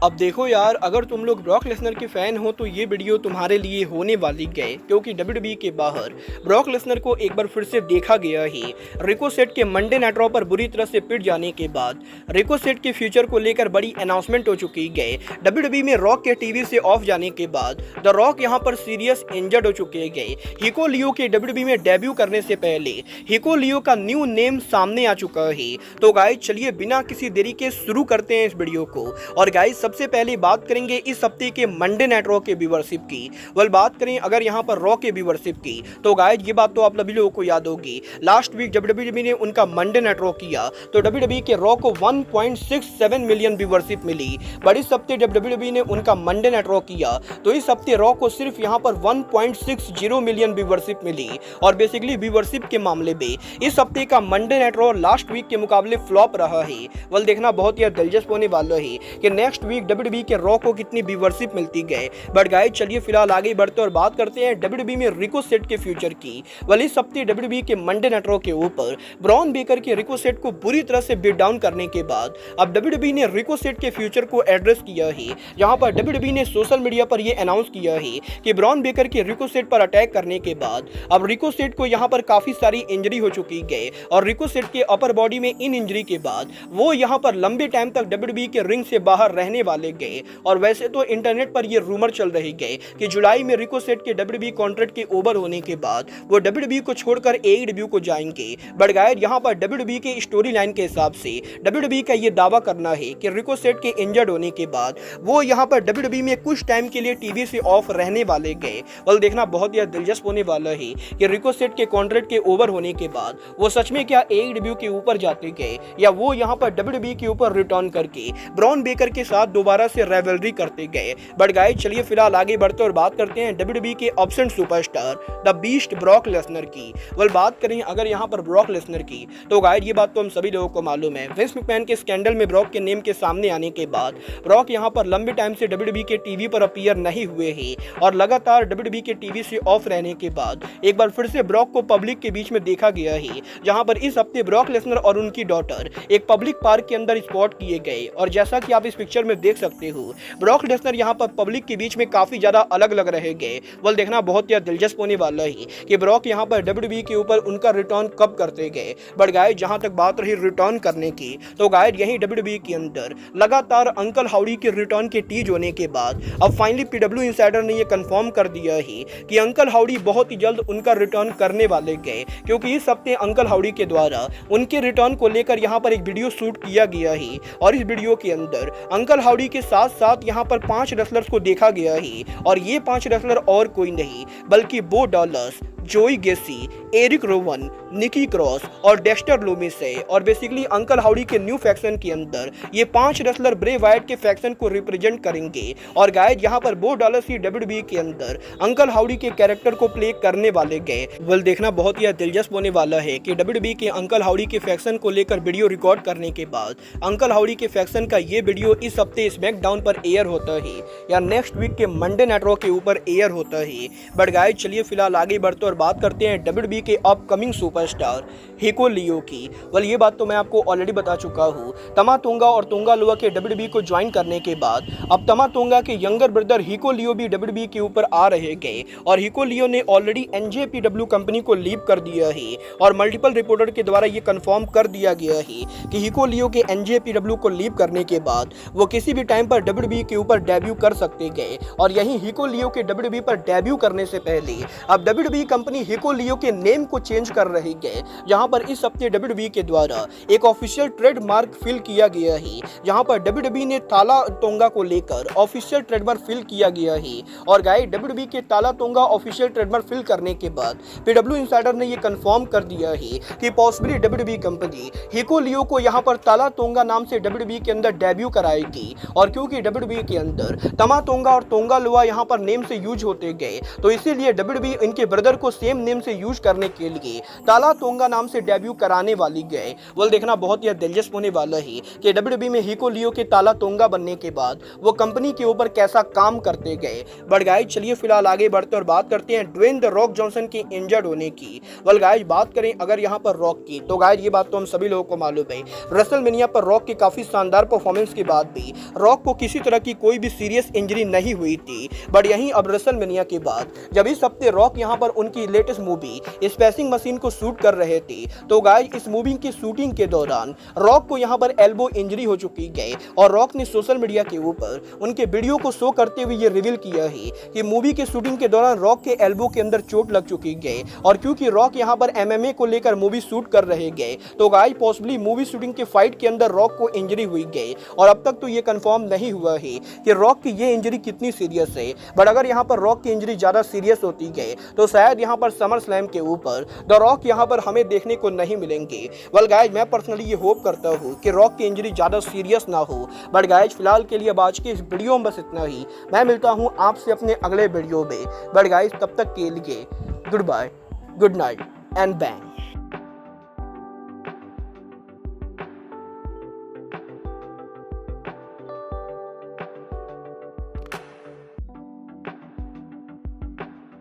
अब देखो यार, अगर तुम लोग ब्रॉक लेसनर के फैन हो तो ये वीडियो तुम्हारे लिए होने वाली है, क्योंकि WWE के बाहर ब्रॉक लेसनर को एक बार फिर से देखा गया ही। रिकोसेट के मंडे नाइट रॉ पर बुरी तरह से पिट जाने के बाद रिकोसेट के फ्यूचर को लेकर बड़ी अनाउंसमेंट हो चुकी है। WWE में रॉक के टीवी से ऑफ जाने के बाद द रॉक यहाँ पर सीरियस इंजर्ड हो चुके गए। हिको लियो के WWE में डेब्यू करने से पहले हिको लियो का न्यू नेम सामने आ चुका है। तो गाइस चलिए बिना किसी देरी के शुरू करते हैं इस वीडियो को। और गाइस सबसे पहले बात करेंगे इस हफ्ते के मंडे नाइट रॉ के व्यूअरशिप की। बात करें अगर यहाँ पर रॉ के व्यूअरशिप की तो गाइस ये बात तो आप सभी लोगों को याद होगी। लास्ट वीक जब WWE ने उनका मंडे नाइट रॉ किया तो WWE के रॉ को 1.67 मिलियन व्यूअरशिप मिली। बट इस हफ्ते जब WWE ने उनका मंडे नाइट रॉ किया तो इस हफ्ते रॉ को सिर्फ यहाँ पर 1.60 मिलियन व्यूअरशिप मिली। और बेसिकली व्यूअरशिप के मामले में इस हफ्ते का Monday night Raw last week के मुकाबले फ्लॉप रहा है। देखना बहुत ही दिलचस्प होने वाला है कि नेक्स्ट वीक WWE के रॉ को कितनी व्यूअरशिप मिलती है। बट गाइस चलिए फिलहाल आगे बढ़ते और बात करते हैं WWE में रिकोसेट के फ्यूचर की। इस हफ्ते WWE के मंडे नाइट रॉ के ऊपर ब्रॉन बेकर के रिकोसेट को बुरी तरह से बीट डाउन करने के बाद अब WWE ने रिकोसेट के फ्यूचर को एड्रेस किया है। जहां पर WWE ने सोशल मीडिया पर यह अनाउंस किया है कि ब्रॉन बेकर के रिकोसेट पर अटैक करने के बाद अब रिकोसेट को यहां पर काफी सारी इंजरी हो चुकी है। और रिकोसेट के अपर बॉडी में इन इंजरी के बाद वो यहां पर लंबे टाइम तक WWE के रिंग से बाहर रहने वाले गए। और वैसे तो इंटरनेट पर ये रूमर चल रही है कि जुलाई में रिकोसेट के WWE कॉन्ट्रैक्ट के ओवर होने के बाद वो WWE को छोड़कर AEW को जाएंगे। बट गाइस यहाँ पर WWE के स्टोरी लाइन के हिसाब से WWE का ये दावा करना है कि रिकोसेट के इंजर्ड होने के बाद वो यहाँ पर WWE में कुछ टाइम के लिए टीवी से ऑफ रहने वाले गए। देखना बहुत ही दिलचस्प होने वाला है कि रिकोसेट के कॉन्ट्रैक्ट के ओवर होने के बाद वो सच में क्या AEW के ऊपर जाते गए या वो यहाँ पर WWE के ऊपर रिटर्न करके ब्रॉन बेकर के साथ दोबारा से राइवलरी करते गए। बट गाइस चलिए फिलहाल आगे बढ़ते और बात करते हैं WWE के absent superstar the beast Brock Lesnar की। बात करें अगर यहाँ पर ब्रॉक लेसनर की तो गाइस ये बात तो हम सभी लोगों को मालूम है। विंस मैकमैन के स्कैंडल में ब्रॉक के नेम के सामने आने के बाद ब्रॉक यहाँ पर लंबे टाइम से WWE के टीवी पर अपीयर नहीं हुए हैं। और लगातार WWE के टीवी से ऑफ रहने के बाद एक बार फिर से ब्रॉक को पब्लिक के बीच में देखा गया है। जहां पर इस हफ्ते ब्रॉक लेसनर और उनकी डॉटर एक पब्लिक पार्क के अंदर स्पॉट किए गए। और जैसा कि आप इस पिक्चर में देख सकते हो ब्रॉक लेसनर यहाँ पर पब्लिक के बीच में काफी ज्यादा अलग लग रहे गए। देखना बहुत ही दिलचस्प होने वाला है कि ब्रॉक यहाँ पर WWE के ऊपर उनका रिटर्न कब करते गए। बट गाइस जहां तक बात रही रिटर्न करने की तो गाइस यही WWE के अंदर लगातार अंकल हाउडी के रिटर्न के टीज होने के बाद अब फाइनली PW इंसाइडर ने यह कंफर्म कर दिया है कि अंकल हाउडी बहुत ही जल्द उनका रिटर्न करने वाले गए। क्योंकि इस हफ्ते अंकल हाउडी के द्वारा उनके रिटर्न को लेकर यहाँ पर एक वीडियो शूट किया गया है। और इस वीडियो के अंदर अंकल हाउडी के साथ साथ यहाँ पर 5 रेसलर्स को देखा गया है। और ये 5 रेसलर और कोई नहीं बल्कि बो डॉलर्स, जोई गेसी, एरिक रोवन, निकी क्रॉस और डेक्स्टर लूमिस है। और बेसिकली अंकल हाउडी के न्यू फैक्शन के अंदर ये 5 रेसलर ब्रे वाइट के फैक्शन को रिप्रेजेंट करेंगे। और गाइस यहाँ पर बो डॉलर्स ही WWE के अंदर अंकल हाउडी के कैरेक्टर को प्ले करने वाले गए। देखना बहुत ही दिलचस्प होने वाला है कि WWE के अंकल हाउडी के फैक्शन को लेकर वीडियो रिकॉर्ड करने के बाद अंकल हाउडी के फैक्शन का ये वीडियो इस हफ्ते स्मैकडाउन पर एयर होता है या नेक्स्ट वीक के मंडे नाइट रॉ के ऊपर एयर होता है। बट गाइस चलिए फिलहाल आगे बढ़ते और बात करते हैं WWE के अपकमिंग सुपरस्टार हिको लियो की। ये बात तो मैं आपको ऑलरेडी बता चुका हूँ। तमा तोंगा और तोंगा लुआ के WWE को ज्वाइन करने के बाद अब तमा तोंगा के यंगर ब्रदर हिको लियो भी WWE के ऊपर आ रहे गए। और हिको लियो ने ऑलरेडी NJPW कंपनी को लीव कर दिया है। और मल्टीपल रिपोर्टर के द्वारा ये कंफर्म कर दिया गया है कि हिको लियो के NJPW को लीव करने के बाद वो किसी भी टाइम पर WWE के ऊपर डेब्यू कर सकते गए। और यही हिको लियो के WWE पर डेब्यू करने से पहले अब WWE कंपनी हिको लियो के नेम को चेंज कर रही है। जहां पर इस हफ्ते WWE के द्वारा एक ऑफिशियल ट्रेडमार्क फिल किया गया है। जहां पर WWE ने ताला तोंगा को लेकर ऑफिशियल ट्रेडमार्क फिल किया गया है। और गाइस WWE के ताला तोंगा ऑफिशियल ट्रेडमार्क फिल करने के बाद PW इंसाइडर ने यह कंफर्म कर दिया है कि पॉसिबली WWE कंपनी हिको लियो को यहां पर ताला तोंगा नाम से WWE के अंदर डेब्यू कराएगी। और क्योंकि WWE के अंदर तमा तोंगा और तोंगा लुआ यहां पर नेम से यूज होते गए तो इसीलिए WWE इनके ब्रदर को को सेम नेम से यूज करने के लिए ताला तोंगा नाम से डेब्यू कराने वाली गए। वेल देखना बहुत ही दिलचस्प होने वाला है कि WWE में हिको लियो के ताला तोंगा बनने के बाद वो कंपनी के ऊपर कैसा काम करते गए। बट गाइस चलिए फिलहाल आगे बढ़ते और बात करते हैं ड्वेन द रॉक जॉनसन के इंजर्ड होने की। वेल गाइस बात करें अगर यहाँ पर रॉक की, तो गाइस ये बात तो हम सभी लोगों को मालूम है, रेसलमेनिया पर रॉक के काफी शानदार परफॉर्मेंस के बाद भी रॉक को किसी तरह की कोई भी सीरियस इंजरी नहीं हुई थी। बट यहीं अब रेसलमेनिया के बाद जब इस हफ्ते रॉक यहाँ पर उनकी लेटेस्ट मूवी स्पेसिंग मशीन को शूट कर रहे थे, तो गाइस इस मूवी की शूटिंग के दौरान रॉक को यहाँ पर एल्बो इंजरी हो चुकी है और रॉक ने सोशल मीडिया के ऊपर उनके वीडियो को शो करते हुए ये रिवील किया है कि मूवी के शूटिंग के दौरान रॉक के एल्बो के अंदर चोट लग चुकी है और क्योंकि रॉक यहाँ पर MMA को लेकर मूवी शूट कर रहे गए, तो गाइस पॉसिबली मूवी शूटिंग के फाइट के अंदर रॉक को इंजरी हुई गई और अब तक तो ये कंफर्म नहीं हुआ है कि रॉक की ये इंजरी कितनी सीरियस है। बट अगर यहाँ पर रॉक की इंजरी ज्यादा सीरियस होती गई तो शायद यहाँ पर समर स्लैम के ऊपर द रॉक यहाँ पर हमें देखने को नहीं मिलेंगे। वेल गाइस मैं पर्सनली ये होप करता हूँ कि रॉक की इंजरी ज्यादा सीरियस ना हो। बट गाइस फिलहाल के लिए आज के इस वीडियो में बस इतना ही। मैं मिलता हूँ आपसे अपने अगले वीडियो में। बट गाइस तब तक के लिए good bye, good night and bang.